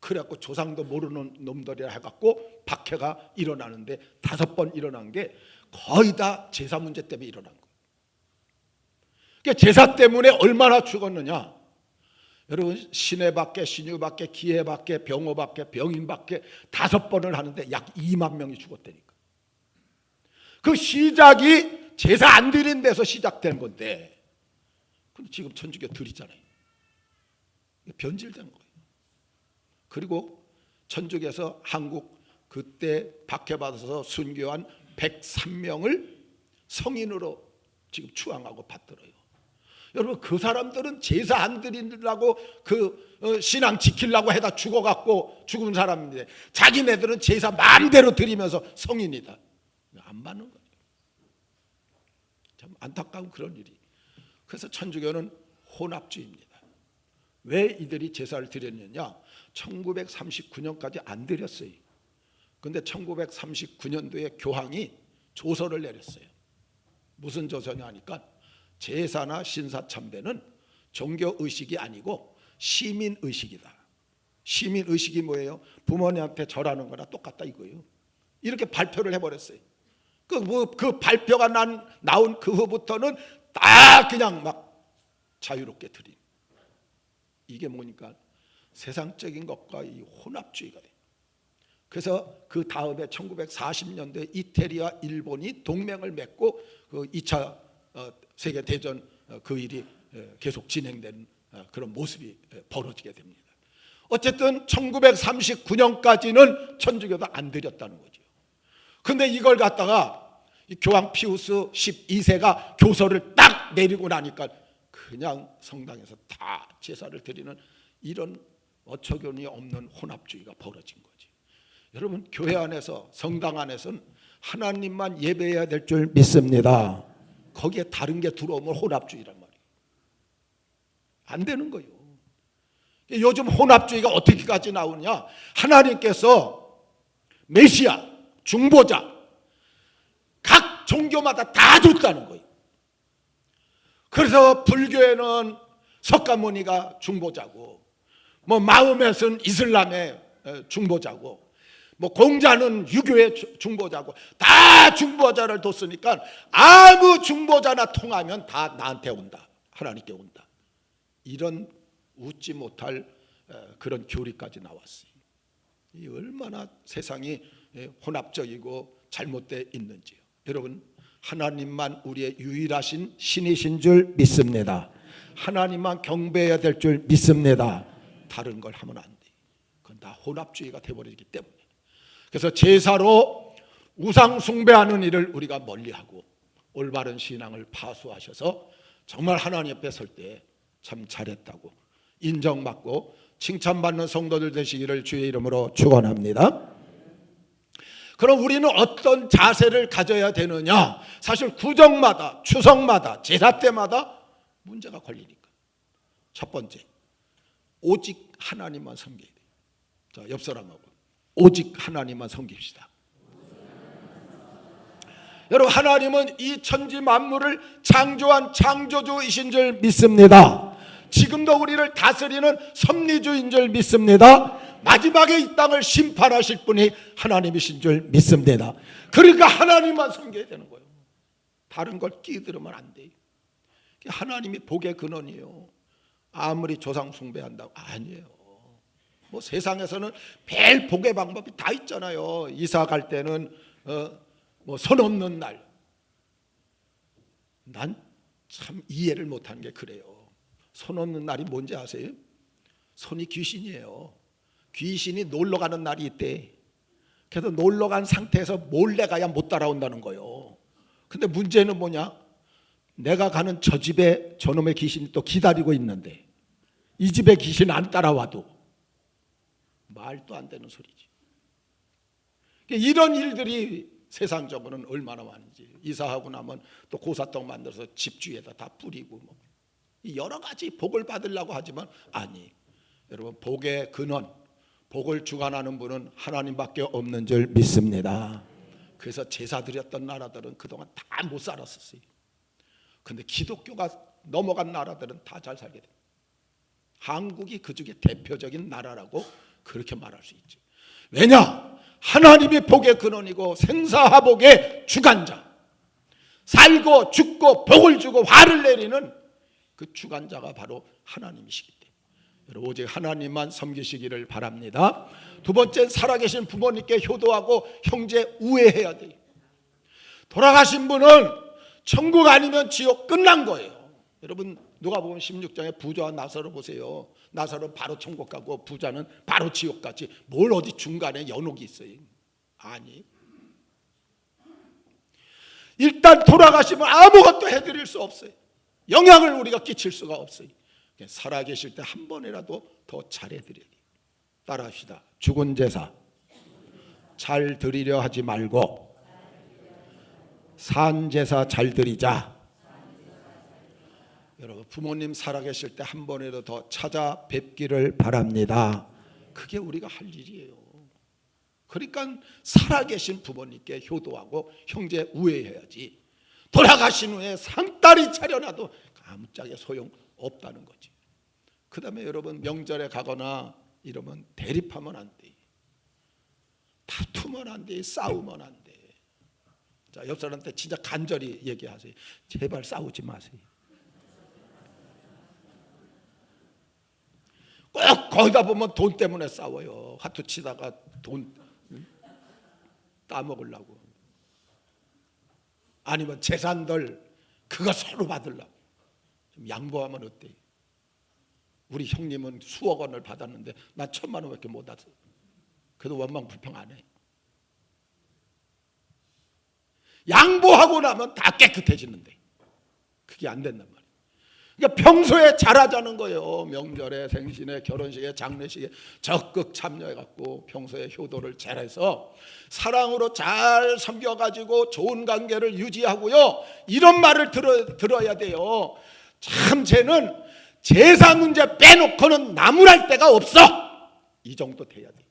그래갖고 조상도 모르는 놈들이라 해갖고 박해가 일어나는데 5번 일어난 게 거의 다 제사 문제 때문에 일어난 거예요. 그러니까 제사 때문에 얼마나 죽었느냐? 여러분, 시내밖에, 신유밖에, 기해밖에, 병호밖에, 병인밖에 5번을 하는데 약 2만 명이 죽었다니까. 그 시작이 제사 안 드린 데서 시작된 건데, 근데 지금 천주교 드리잖아요. 변질된 거예요. 그리고 천주교에서 한국 그때 박해받아서 순교한 103명을 성인으로 지금 추앙하고 받들어요. 여러분, 그 사람들은 제사 안 드리려고 신앙 지키려고 해다 죽어갖고 죽은 사람인데 자기네들은 제사 마음대로 드리면서 성인이다. 안 맞는 거예요. 참 안타까운 그런 일이. 그래서 천주교는 혼합주의입니다. 왜 이들이 제사를 드렸느냐? 1939년까지 안 드렸어요. 그런데 1939년도에 교황이 조서를 내렸어요. 무슨 조서냐 하니까 제사나 신사참배는 종교의식이 아니고 시민의식이다. 시민의식이 뭐예요? 부모님한테 절하는 거나 똑같다 이거예요. 이렇게 발표를 해버렸어요. 그 발표가 나온 그 후부터는 다 그냥 막 자유롭게 드림. 이게 뭐니까 세상적인 것과 이 혼합주의가 돼요. 그래서 그 다음에 1940년도에 이태리와 일본이 동맹을 맺고 그 2차 세계대전 그 일이 계속 진행된 그런 모습이 벌어지게 됩니다. 어쨌든 1939년까지는 천주교도 안 드렸다는 거죠. 근데 이걸 갖다가 교황 피우스 12세가 교서를 딱 내리고 나니까 그냥 성당에서 다 제사를 드리는 이런 어처구니 없는 혼합주의가 벌어진 거지. 여러분, 교회 안에서 성당 안에서는 하나님만 예배해야 될 줄 믿습니다. 거기에 다른 게 들어오면 혼합주의란 말이에요. 안 되는 거예요. 요즘 혼합주의가 어떻게까지 나오냐? 하나님께서 메시아, 중보자 각 종교마다 다 줬다는 거예요. 그래서 불교에는 석가모니가 중보자고, 뭐 마음에서는 이슬람의 중보자고, 뭐 공자는 유교의 중보자고, 다 중보자를 뒀으니까 아무 중보자나 통하면 다 나한테 온다, 하나님께 온다. 이런 웃지 못할 그런 교리까지 나왔어요. 이 얼마나 세상이 혼합적이고 잘못되어 있는지요. 여러분, 하나님만 우리의 유일하신 신이신 줄 믿습니다. 하나님만 경배해야 될 줄 믿습니다. 다른 걸 하면 안 돼. 그건 다 혼합주의가 되어버리기 때문에. 그래서 제사로 우상 숭배하는 일을 우리가 멀리하고 올바른 신앙을 파수하셔서 정말 하나님 앞에 설 때 참 잘했다고 인정받고 칭찬받는 성도들 되시기를 주의 이름으로 축원합니다. 그럼 우리는 어떤 자세를 가져야 되느냐? 사실 구정마다, 추석마다, 제사 때마다 문제가 걸리니까. 첫 번째, 오직 하나님만 섬겨야 돼요. 자, 옆 사람하고 오직 하나님만 섬깁시다. 여러분, 하나님은 이 천지 만물을 창조한 창조주이신 줄 믿습니다. 지금도 우리를 다스리는 섭리주인 줄 믿습니다. 마지막에 이 땅을 심판하실 분이 하나님이신 줄 믿습니다. 그러니까 하나님만 섬겨야 되는 거예요. 다른 걸 끼들으면 안 돼요. 하나님이 복의 근원이에요. 아무리 조상 숭배한다고 아니에요. 뭐 세상에서는 별 복의 방법이 다 있잖아요. 이사 갈 때는 뭐 손 없는 날. 난 참 이해를 못하는 게 그래요. 손 없는 날이 뭔지 아세요? 손이 귀신이에요. 귀신이 놀러 가는 날이 있대. 그래서 놀러 간 상태에서 몰래 가야 못 따라온다는 거예요. 근데 문제는 뭐냐? 내가 가는 저 집에 저놈의 귀신이 또 기다리고 있는데 이 집에 귀신 안 따라와도 말도 안 되는 소리지. 이런 일들이 세상적으로는 얼마나 많은지. 이사하고 나면 또 고사떡 만들어서 집 주위에다 다 뿌리고 뭐 여러 가지 복을 받으려고 하지만 아니, 여러분, 복의 근원, 복을 주관하는 분은 하나님밖에 없는 줄 믿습니다. 그래서 제사 드렸던 나라들은 그동안 다 못 살았었어요. 근데 기독교가 넘어간 나라들은 다 잘 살게 됩니다. 한국이 그 중에 대표적인 나라라고 그렇게 말할 수 있지. 왜냐? 하나님이 복의 근원이고 생사화복의 주관자, 살고 죽고 복을 주고 화를 내리는 그 주관자가 바로 하나님이시기 때문에 여러분, 오직 하나님만 섬기시기를 바랍니다. 두 번째, 살아계신 부모님께 효도하고 형제 우애해야 돼요. 돌아가신 분은 천국 아니면 지옥 끝난 거예요. 여러분, 누가복음 16장에 부자와 나사로 보세요. 나사로 바로 천국 가고 부자는 바로 지옥 가지. 뭘 어디 중간에 연옥이 있어요? 아니. 일단 돌아가시면 아무것도 해드릴 수 없어요. 영향을 우리가 끼칠 수가 없어요. 살아계실 때 한 번이라도 더 잘해드려야 돼요. 따라합시다. 죽은 제사 잘 드리려 하지 말고 산 제사 잘 드리자. 여러분, 부모님 살아계실 때 한 번이라도 더 찾아뵙기를 바랍니다. 그게 우리가 할 일이에요. 그러니까 살아계신 부모님께 효도하고 형제 우애해야지. 돌아가신 후에 상다리 차려놔도 아무짝에 소용없다는 거지. 그 다음에 여러분, 명절에 가거나 이러면 대립하면 안 돼. 다투면 안 돼. 싸우면 안 돼. 자, 옆 사람한테 진짜 간절히 얘기하세요. 제발 싸우지 마세요. 꼭 거기다 보면 돈 때문에 싸워요. 하투 치다가 돈 따먹으려고. 아니면 재산들 그거 서로 받으려고. 좀 양보하면 어때요? 우리 형님은 수억 원을 받았는데 난 1,000만 원밖에 못 받았어. 그래도 원망 불평 안 해. 양보하고 나면 다 깨끗해지는데 그게 안 된단 말이에요. 그러니까 평소에 잘하자는 거예요. 명절에, 생신에, 결혼식에, 장례식에 적극 참여해갖고 평소에 효도를 잘해서 사랑으로 잘 섬겨가지고 좋은 관계를 유지하고요. 이런 말을 들어야 돼요. 참 쟤는 제사 문제 빼놓고는 나무랄 데가 없어. 이 정도 돼야 돼.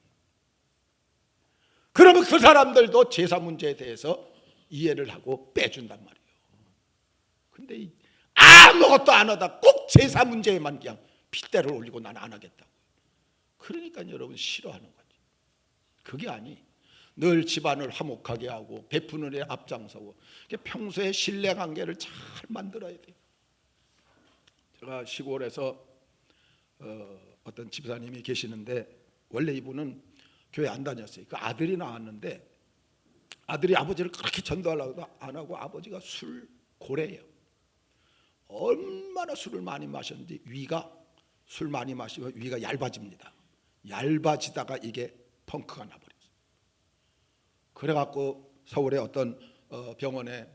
그러면 그 사람들도 제사 문제에 대해서 이해를 하고 빼준단 말이에요. 근데 아무것도 안 하다 꼭 제사 문제에만 그냥 핏대를 올리고 난 안 하겠다고. 그러니까 여러분 싫어하는 거지. 그게 아니. 늘 집안을 화목하게 하고 베푸는 데 앞장서고 평소에 신뢰관계를 잘 만들어야 돼요. 제가 시골에서 어떤 집사님이 계시는데 원래 이분은 교회 안 다녔어요. 그 아들이 나왔는데 아들이 아버지를 그렇게 전도하려고 안 하고 아버지가 술고래예요. 얼마나 술을 많이 마셨는지 술 많이 마시면 위가 얇아집니다. 얇아지다가 이게 펑크가 나버렸어요. 그래갖고 서울의 어떤 병원에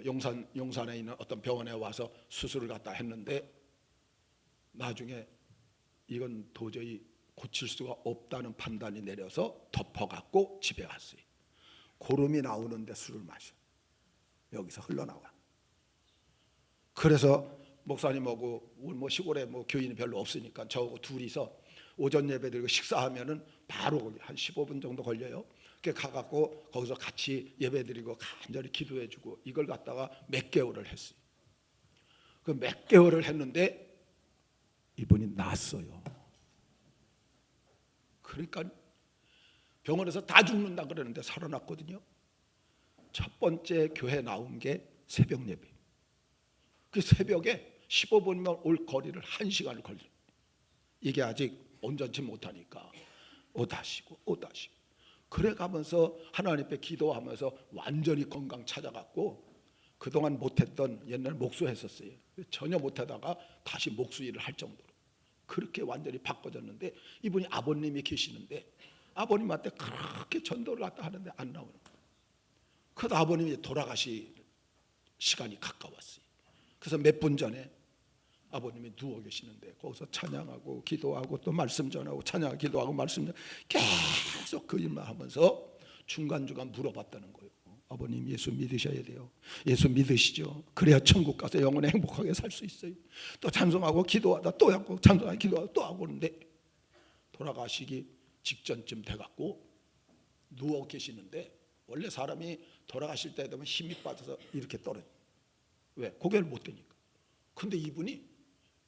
용산에 있는 어떤 병원에 와서 수술을 갖다 했는데 나중에 이건 도저히 고칠 수가 없다는 판단이 내려서 덮어갖고 집에 왔어요. 고름이 나오는데 술을 마셔. 여기서 흘러나와. 그래서 목사님하고 우리 시골에 교인이 별로 없으니까 저하고 둘이서 오전 예배 드리고 식사하면은 바로 거기 한 15분 정도 걸려요. 그렇게 가갖고 거기서 같이 예배 드리고 간절히 기도해주고 이걸 갖다가 몇 개월을 했어요. 그 몇 개월을 했는데 이분이 났어요. 그러니까 병원에서 다 죽는다 그러는데 살아났거든요. 첫 번째 교회 나온 게 새벽 예배. 그 새벽에 15분이면 올 거리를 1시간을 걸려요. 이게 아직 온전치 못하니까 오다시고 그래가면서 하나님께 기도하면서 완전히 건강 찾아갔고 그동안 못했던 옛날 목수했었어요. 전혀 못하다가 다시 목수 일을 할 정도로 그렇게 완전히 바꿔졌는데 이분이 아버님이 계시는데 아버님한테 그렇게 전도를 갖다 하는데 안 나오는 거예요. 그래도 아버님이 돌아가실 시간이 가까웠어요. 그래서 몇 분 전에 아버님이 누워 계시는데 거기서 찬양하고 기도하고 또 말씀 전하고 찬양하고 기도하고 말씀 전하고 계속 그 일만 하면서 중간중간 물어봤다는 거예요. 아버님 예수 믿으셔야 돼요. 예수 믿으시죠? 그래야 천국 가서 영원히 행복하게 살 수 있어요. 또 찬송하고 기도하다 또 하고 찬송하고 기도하다 또 하고 그러는데 돌아가시기 직전쯤 돼갖고 누워 계시는데 원래 사람이 돌아가실 때 되면 힘이 빠져서 이렇게 떨어져요. 왜? 고개를 못 드니까. 근데 이분이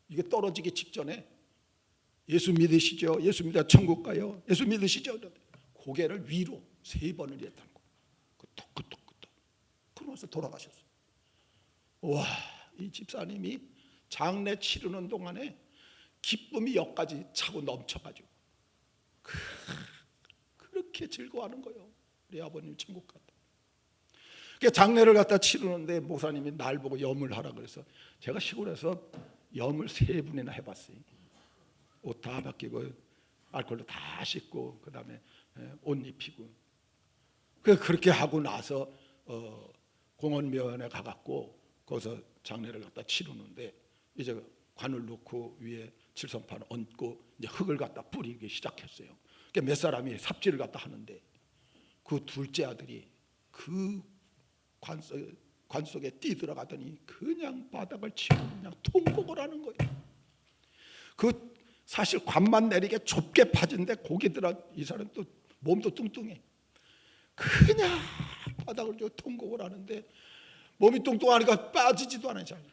이게 떨어지기 직전에 예수 믿으시죠? 예수 믿어 천국 가요? 예수 믿으시죠? 고개를 위로 3번을 했다는 거예요. 끄떡끄떡끄떡. 그러면서 돌아가셨어요. 와, 이 집사님이 장례 치르는 동안에 기쁨이 여기까지 차고 넘쳐가지고 그렇게 즐거워하는 거예요. 우리 아버님 천국 갔다. 장례를 갖다 치르는데 목사님이 날 보고 염을 하라 그래서 제가 시골에서 염을 3번이나 해봤어요. 옷 다 바뀌고 알코올로 다 씻고 그다음에 옷 입히고 그렇게 하고 나서 공원면에 가갖고 거기서 장례를 갖다 치르는데 이제 관을 놓고 위에 칠성판 얹고 이제 흙을 갖다 뿌리기 시작했어요. 그러니까 몇 사람이 삽질을 갖다 하는데 그 둘째 아들이 그 관 속에 뛰들어가더니 그냥 바닥을 치고 그냥 통곡을 하는 거예요. 그 사실 관만 내리게 좁게 파진데 고기들아 이 사람 또 몸도 뚱뚱해. 그냥 바닥을 저 통곡을 하는데 몸이 뚱뚱하니까 빠지지도 않아요. 잘.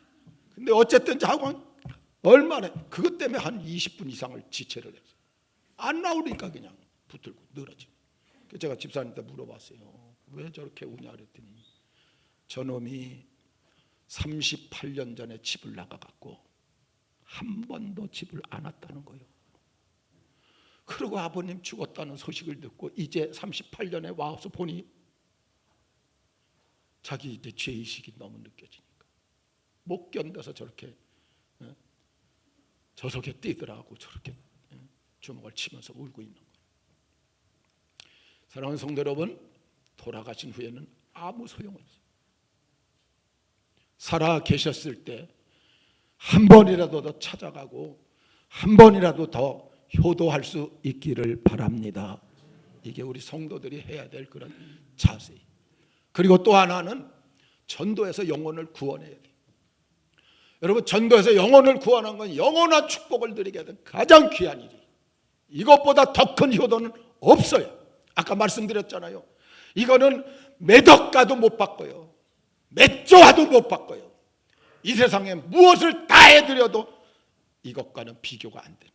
근데 어쨌든 자고 얼마나 그것 때문에 한 20분 이상을 지체를 했어요. 안 나오니까 그냥 붙들고 늘어지고. 제가 집사님한테 물어봤어요. 왜 저렇게 우냐 그랬더니 저놈이 38년 전에 집을 나가갖고 한 번도 집을 안 왔다는 거예요. 그리고 아버님 죽었다는 소식을 듣고 이제 38년에 와서 보니 자기 이제 죄의식이 너무 느껴지니까 못 견뎌서 저렇게 저 속에 뛰더라고 저렇게 주먹을 치면서 울고 있는 거예요. 사랑하는 성도 여러분, 돌아가신 후에는 아무 소용없어요. 살아 계셨을 때 한 번이라도 더 찾아가고 한 번이라도 더 효도할 수 있기를 바랍니다. 이게 우리 성도들이 해야 될 그런 자세. 그리고 또 하나는 전도해서 영혼을 구원해야 돼요. 여러분, 전도해서 영혼을 구원한 건 영원한 축복을 드리게 된 가장 귀한 일이. 이것보다 더 큰 효도는 없어요. 아까 말씀드렸잖아요. 이거는 매덕가도 못 바꿔요. 맷조와도 못 바꿔요. 이 세상에 무엇을 다 해드려도 이것과는 비교가 안 되는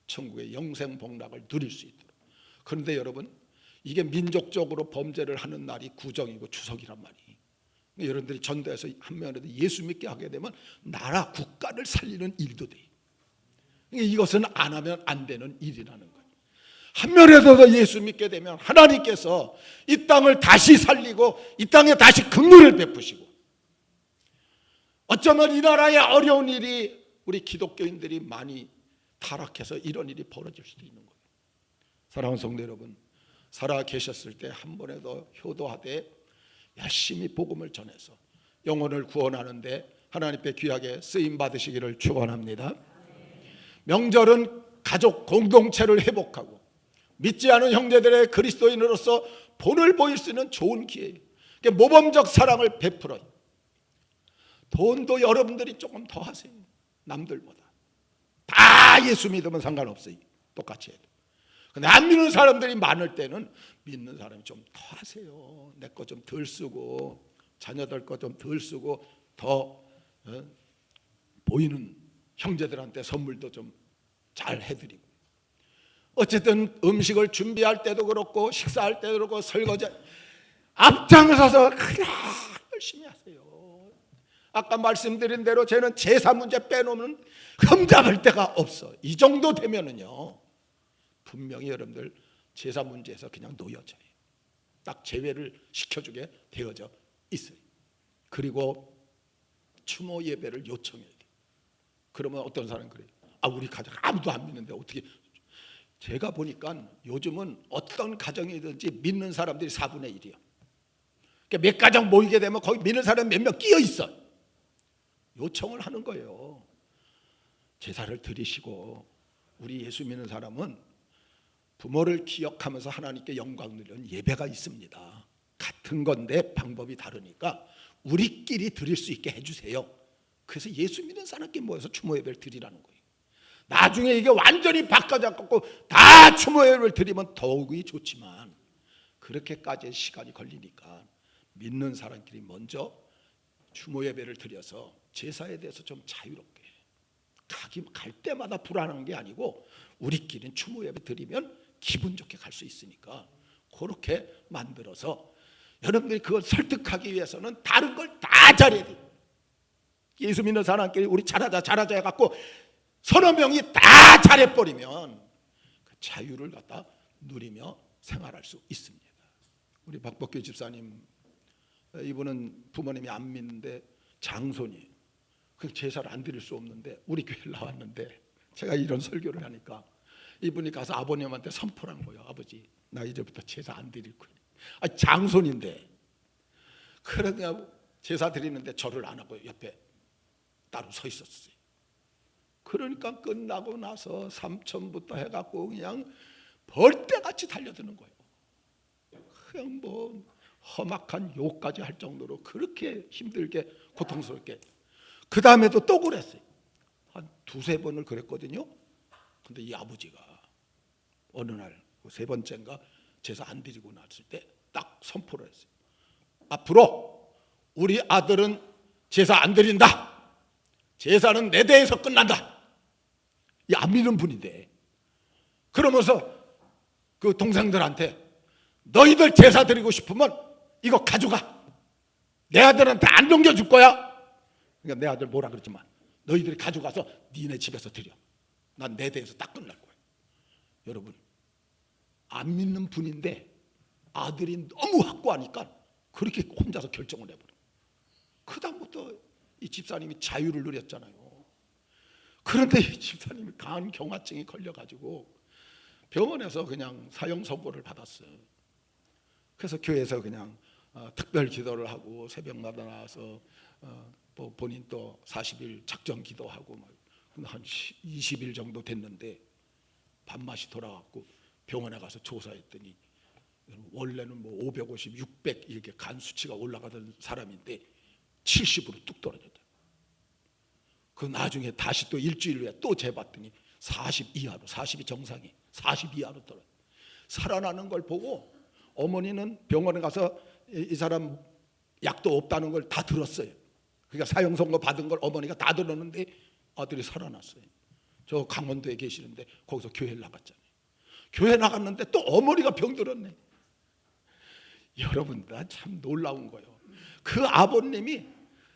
천국의 영생복락을 누릴 수 있도록. 그런데 여러분, 이게 민족적으로 범죄를 하는 날이 구정이고 추석이란 말이에요. 여러분들이 전도해서 한 명이라도 예수 믿게 하게 되면 나라 국가를 살리는 일도 돼요. 이것은 안 하면 안 되는 일이라는 거예요. 한 명이라도 예수 믿게 되면 하나님께서 이 땅을 다시 살리고 이 땅에 다시 긍휼을 베푸시고, 어쩌면 이 나라의 어려운 일이 우리 기독교인들이 많이 타락해서 이런 일이 벌어질 수도 있는 거예요. 사랑하는 성도 여러분, 살아 계셨을 때 한 번에도 효도하되 열심히 복음을 전해서 영혼을 구원하는데 하나님께 귀하게 쓰임 받으시기를 축원합니다. 명절은 가족 공동체를 회복하고 믿지 않은 형제들의 그리스도인으로서 본을 보일 수 있는 좋은 기회예요. 모범적 사랑을 베풀어요. 돈도 여러분들이 조금 더 하세요. 남들보다. 다 예수 믿으면 상관없어요. 똑같이 해도. 근데 안 믿는 사람들이 많을 때는 믿는 사람이 좀 더 하세요. 내 거 좀 덜 쓰고 자녀들 거 좀 덜 쓰고 더 보이는 형제들한테 선물도 좀 잘 해드리고. 어쨌든 음식을 준비할 때도 그렇고 식사할 때도 그렇고 설거지 앞장서서 그냥 열심히 하세요. 아까 말씀드린 대로 저는 제사 문제 빼놓으면 흠잡을 데가 없어. 이 정도 되면은요 분명히 여러분들 제사 문제에서 그냥 놓여져요. 딱 제외를 시켜주게 되어져 있어요. 그리고 추모 예배를 요청해야 돼요. 그러면 어떤 사람은 그래요. 우리 가정 아무도 안 믿는데 어떻게. 제가 보니까 요즘은 어떤 가정이든지 믿는 사람들이 4분의 1이요. 그러니까 몇 가정 모이게 되면 거기 믿는 사람 몇 명 끼어 있어. 요청을 하는 거예요. 제사를 드리시고. 우리 예수 믿는 사람은 부모를 기억하면서 하나님께 영광 누리는 예배가 있습니다. 같은 건데 방법이 다르니까 우리끼리 드릴 수 있게 해주세요. 그래서 예수 믿는 사람끼리 모여서 추모 예배를 드리라는 거예요. 나중에 이게 완전히 바꿔잡고 다 추모 예배를 드리면 더욱이 좋지만 그렇게까지 시간이 걸리니까 믿는 사람끼리 먼저 추모 예배를 드려서 제사에 대해서 좀 자유롭게 갈 때마다 불안한 게 아니고 우리끼리는 추모 예배 드리면 기분 좋게 갈 수 있으니까 그렇게 만들어서 여러분들이 그걸 설득하기 위해서는 다른 걸 다 잘해야 돼요. 예수 믿는 사람끼리 우리 잘하자 해갖고 서너 명이 다 잘해버리면 그 자유를 갖다 누리며 생활할 수 있습니다. 우리 박복규 집사님, 이분은 부모님이 안 믿는데 장손이에요. 그 제사를 안 드릴 수 없는데 우리 교회에 나왔는데 제가 이런 설교를 하니까 이분이 가서 아버님한테 선포를 한 거예요. 아버지, 나 이제부터 제사 안 드릴 거예요. 장손인데. 그러냐 제사 드리는데 절을 안 하고 옆에 따로 서 있었어요. 그러니까 끝나고 나서 삼천부터 해갖고 그냥 벌떼같이 달려드는 거예요. 그냥 뭐 험악한 욕까지 할 정도로 그렇게 힘들게 고통스럽게. 그 다음에도 또 그랬어요. 한 두세 번을 그랬거든요. 근데 이 아버지가 어느 날 세 번째인가 제사 안 드리고 났을 때 딱 선포를 했어요. 앞으로 우리 아들은 제사 안 드린다. 제사는 내 대에서 끝난다. 이 안 믿는 분인데, 그러면서 그 동생들한테 너희들 제사 드리고 싶으면 이거 가져가. 내 아들한테 안 넘겨줄 거야. 그러니까 내 아들 뭐라 그러지만 너희들이 가져가서 니네 집에서 드려. 난 내 대에서 딱 끝날 거야. 여러분, 안 믿는 분인데 아들이 너무 확고하니까 그렇게 혼자서 결정을 해버려. 그 다음부터 이 집사님이 자유를 누렸잖아요. 그런데 이 집사님이 강한 경화증이 걸려가지고 병원에서 그냥 사형 선고를 받았어요. 그래서 교회에서 그냥 특별 기도를 하고 새벽마다 나와서 본인 또 40일 작정 기도하고 한 20일 정도 됐는데 밥맛이 돌아왔고 병원에 가서 조사했더니 원래는 뭐 550, 600 이렇게 간 수치가 올라가던 사람인데 70으로 뚝 떨어졌다. 그 나중에 다시 또 일주일 후에 또 재봤더니 40 이하로, 40이 정상이 40 이하로 떨어져. 살아나는 걸 보고 어머니는 병원에 가서 이 사람 약도 없다는 걸 다 들었어요. 그러니까 사형 선고 받은 걸 어머니가 다 들었는데 아들이 살아났어요. 저 강원도에 계시는데 거기서 교회를 나갔잖아요. 교회 나갔는데 또 어머니가 병들었네. 여러분, 나 참 놀라운 거예요. 그 아버님이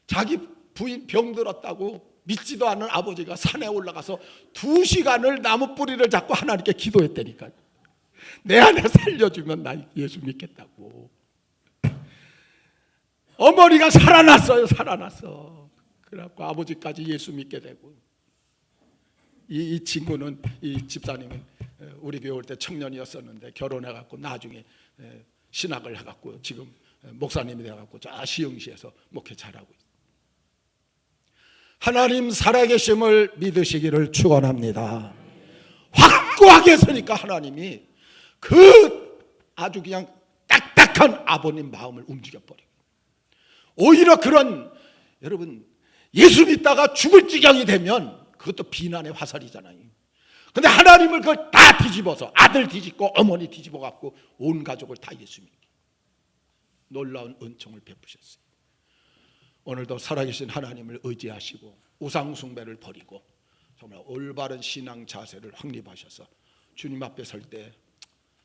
자기 부인 병들었다고 믿지도 않은 아버지가 산에 올라가서 2시간을 나무 뿌리를 잡고 하나님께 기도했다니까요. 내 안에 살려주면 나 예수 믿겠다고. 어머니가 살아났어요. 살아났어. 그래갖고 아버지까지 예수 믿게 되고. 이 친구는, 이 집사님은 우리 교회 올 때 청년이었었는데 결혼해갖고 나중에 신학을 해갖고 지금 목사님이 돼갖고 저 시흥시에서 목회 잘하고 있어요. 하나님 살아계심을 믿으시기를 축원합니다. 확고하게 서니까 하나님이 그 아주 그냥 딱딱한 아버님 마음을 움직여버리고, 오히려 그런, 여러분, 예수 믿다가 죽을 지경이 되면 그것도 비난의 화살이잖아요. 근데 하나님을 그걸 다 뒤집어서 아들 뒤집고 어머니 뒤집어 갖고 온 가족을 다 예수 믿게 놀라운 은총을 베푸셨어요. 오늘도 살아계신 하나님을 의지하시고 우상 숭배를 버리고 정말 올바른 신앙 자세를 확립하셔서 주님 앞에 설 때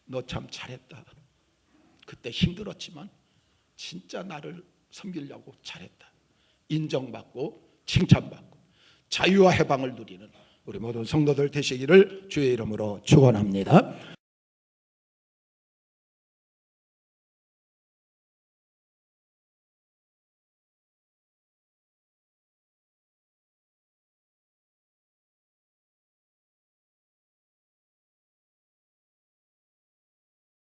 너 참 잘했다. 그때 힘들었지만 진짜 나를 섬기려고 잘했다. 인정받고 칭찬받고 자유와 해방을 누리는 우리 모든 성도들 되시기를 주의 이름으로 축원합니다.